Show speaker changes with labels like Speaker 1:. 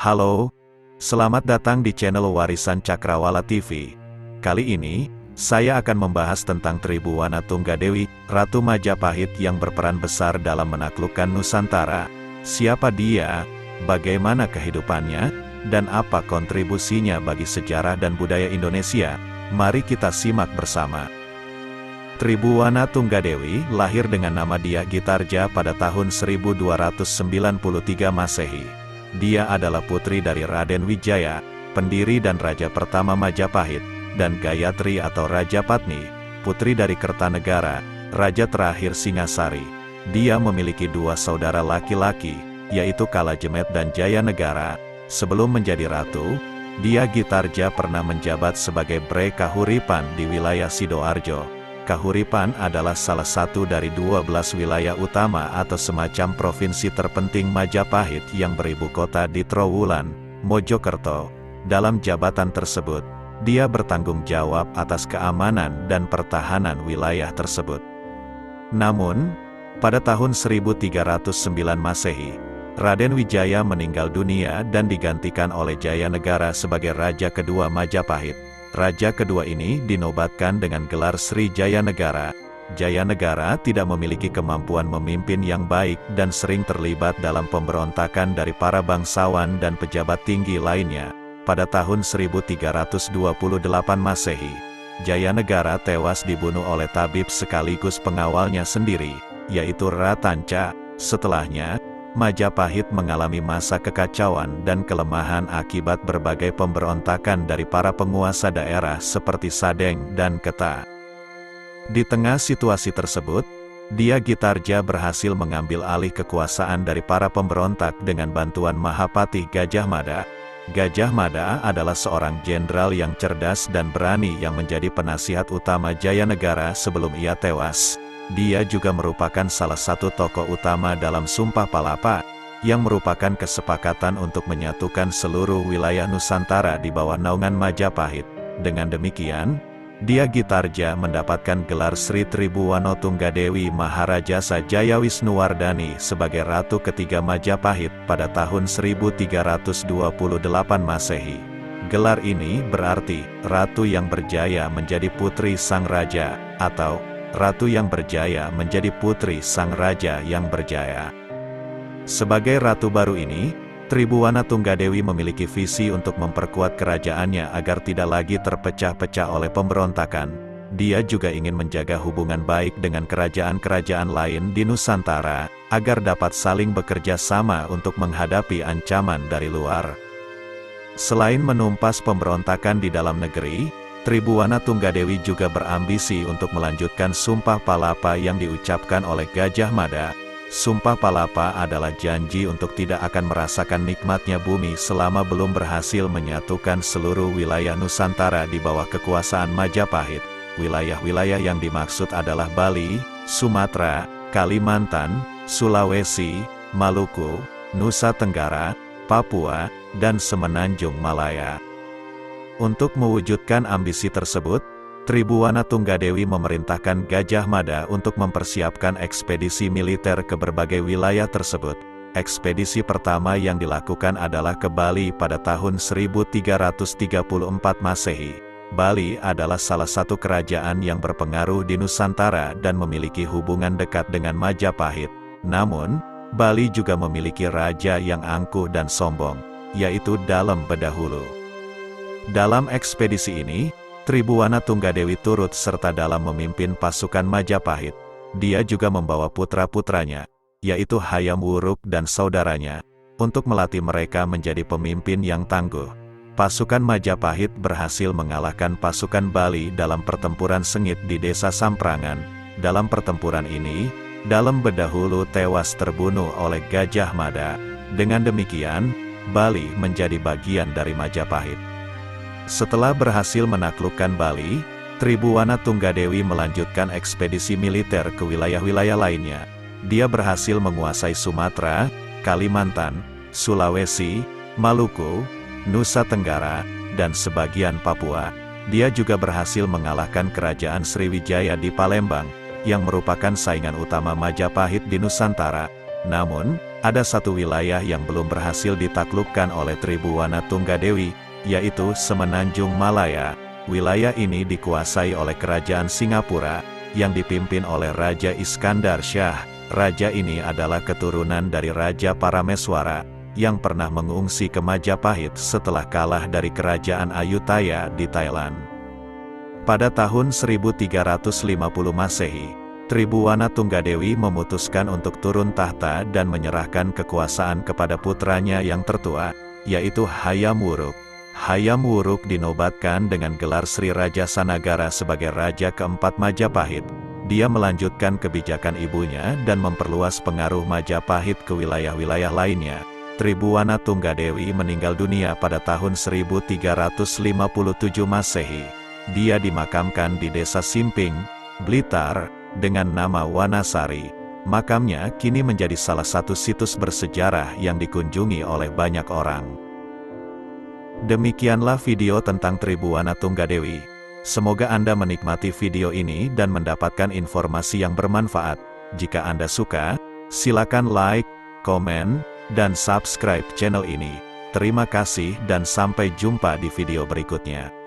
Speaker 1: Halo, selamat datang di channel Warisan Cakrawala TV. Kali ini, saya akan membahas tentang Tribhuwana Tunggadewi, Ratu Majapahit yang berperan besar dalam menaklukkan Nusantara. Siapa dia, bagaimana kehidupannya, dan apa kontribusinya bagi sejarah dan budaya Indonesia? Mari kita simak bersama. Tribhuwana Tunggadewi lahir dengan nama Dyah Gitarja pada tahun 1293 Masehi. Dia adalah putri dari Raden Wijaya, pendiri dan raja pertama Majapahit, dan Gayatri atau Raja Patni, putri dari Kertanegara, raja terakhir Singasari. Dia memiliki dua saudara laki-laki, yaitu Kalajemet dan Jayanegara. Sebelum menjadi ratu, Dyah Gitarja pernah menjabat sebagai Bre Kahuripan di wilayah Sidoarjo. Kahuripan adalah salah satu dari 12 wilayah utama atau semacam provinsi terpenting Majapahit yang beribu kota di Trowulan, Mojokerto. Dalam jabatan tersebut, dia bertanggung jawab atas keamanan dan pertahanan wilayah tersebut. Namun, pada tahun 1309 Masehi, Raden Wijaya meninggal dunia dan digantikan oleh Jayanegara sebagai raja kedua Majapahit. Raja kedua ini dinobatkan dengan gelar Sri Jayanegara. Jayanegara tidak memiliki kemampuan memimpin yang baik dan sering terlibat dalam pemberontakan dari para bangsawan dan pejabat tinggi lainnya. Pada tahun 1328 Masehi, Jayanegara tewas dibunuh oleh tabib sekaligus pengawalnya sendiri, yaitu Ratanca. Setelahnya, Majapahit mengalami masa kekacauan dan kelemahan akibat berbagai pemberontakan dari para penguasa daerah seperti Sadeng dan Keta. Di tengah situasi tersebut, Dyah Gitarja berhasil mengambil alih kekuasaan dari para pemberontak dengan bantuan Mahapatih Gajah Mada. Gajah Mada adalah seorang jenderal yang cerdas dan berani yang menjadi penasihat utama Jayanegara sebelum ia tewas. Dia juga merupakan salah satu tokoh utama dalam Sumpah Palapa, yang merupakan kesepakatan untuk menyatukan seluruh wilayah Nusantara di bawah naungan Majapahit. Dengan demikian, Dyah Gitarja mendapatkan gelar Sri Tribhuwana Tunggadewi Maharajasa Jayawisnuwardhani sebagai Ratu ketiga Majapahit pada tahun 1328 Masehi. Gelar ini berarti, Ratu yang berjaya menjadi putri sang raja, atau Ratu yang berjaya menjadi putri sang raja yang berjaya. Sebagai ratu baru ini, Tribhuwana Tunggadewi memiliki visi untuk memperkuat kerajaannya agar tidak lagi terpecah-pecah oleh pemberontakan. Dia juga ingin menjaga hubungan baik dengan kerajaan-kerajaan lain di Nusantara, agar dapat saling bekerja sama untuk menghadapi ancaman dari luar. Selain menumpas pemberontakan di dalam negeri, Tribhuwana Tunggadewi juga berambisi untuk melanjutkan Sumpah Palapa yang diucapkan oleh Gajah Mada. Sumpah Palapa adalah janji untuk tidak akan merasakan nikmatnya bumi selama belum berhasil menyatukan seluruh wilayah Nusantara di bawah kekuasaan Majapahit. Wilayah-wilayah yang dimaksud adalah Bali, Sumatera, Kalimantan, Sulawesi, Maluku, Nusa Tenggara, Papua, dan Semenanjung Malaya. Untuk mewujudkan ambisi tersebut, Tribhuwana Tunggadewi memerintahkan Gajah Mada untuk mempersiapkan ekspedisi militer ke berbagai wilayah tersebut. Ekspedisi pertama yang dilakukan adalah ke Bali pada tahun 1334 Masehi. Bali adalah salah satu kerajaan yang berpengaruh di Nusantara dan memiliki hubungan dekat dengan Majapahit. Namun, Bali juga memiliki raja yang angkuh dan sombong, yaitu Dalem Bedahulu. Dalam ekspedisi ini, Tribhuwana Tunggadewi turut serta dalam memimpin pasukan Majapahit. Dia juga membawa putra-putranya, yaitu Hayam Wuruk dan saudaranya, untuk melatih mereka menjadi pemimpin yang tangguh. Pasukan Majapahit berhasil mengalahkan pasukan Bali dalam pertempuran sengit di desa Samprangan. Dalam pertempuran ini, Dalem Bedahulu tewas terbunuh oleh Gajah Mada. Dengan demikian, Bali menjadi bagian dari Majapahit. Setelah berhasil menaklukkan Bali, Tribhuwana Tunggadewi melanjutkan ekspedisi militer ke wilayah-wilayah lainnya. Dia berhasil menguasai Sumatera, Kalimantan, Sulawesi, Maluku, Nusa Tenggara, dan sebagian Papua. Dia juga berhasil mengalahkan kerajaan Sriwijaya di Palembang, yang merupakan saingan utama Majapahit di Nusantara. Namun, ada satu wilayah yang belum berhasil ditaklukkan oleh Tribhuwana Tunggadewi, yaitu Semenanjung Malaya. Wilayah ini dikuasai oleh Kerajaan Singapura, yang dipimpin oleh Raja Iskandar Shah. Raja ini adalah keturunan dari Raja Parameswara, yang pernah mengungsi ke Majapahit setelah kalah dari Kerajaan Ayutthaya di Thailand. Pada tahun 1350 Masehi, Tribhuwana Tunggadewi memutuskan untuk turun tahta dan menyerahkan kekuasaan kepada putranya yang tertua, yaitu Hayam Wuruk. Hayam Wuruk dinobatkan dengan gelar Sri Raja Sanagara sebagai Raja keempat Majapahit. Dia melanjutkan kebijakan ibunya dan memperluas pengaruh Majapahit ke wilayah-wilayah lainnya. Tribhuwana Tunggadewi meninggal dunia pada tahun 1357 Masehi. Dia dimakamkan di Desa Simping, Blitar, dengan nama Wanasari. Makamnya kini menjadi salah satu situs bersejarah yang dikunjungi oleh banyak orang. Demikianlah video tentang Tribhuwana Tunggadewi. Semoga Anda menikmati video ini dan mendapatkan informasi yang bermanfaat. Jika Anda suka, silakan like, komen, dan subscribe channel ini. Terima kasih dan sampai jumpa di video berikutnya.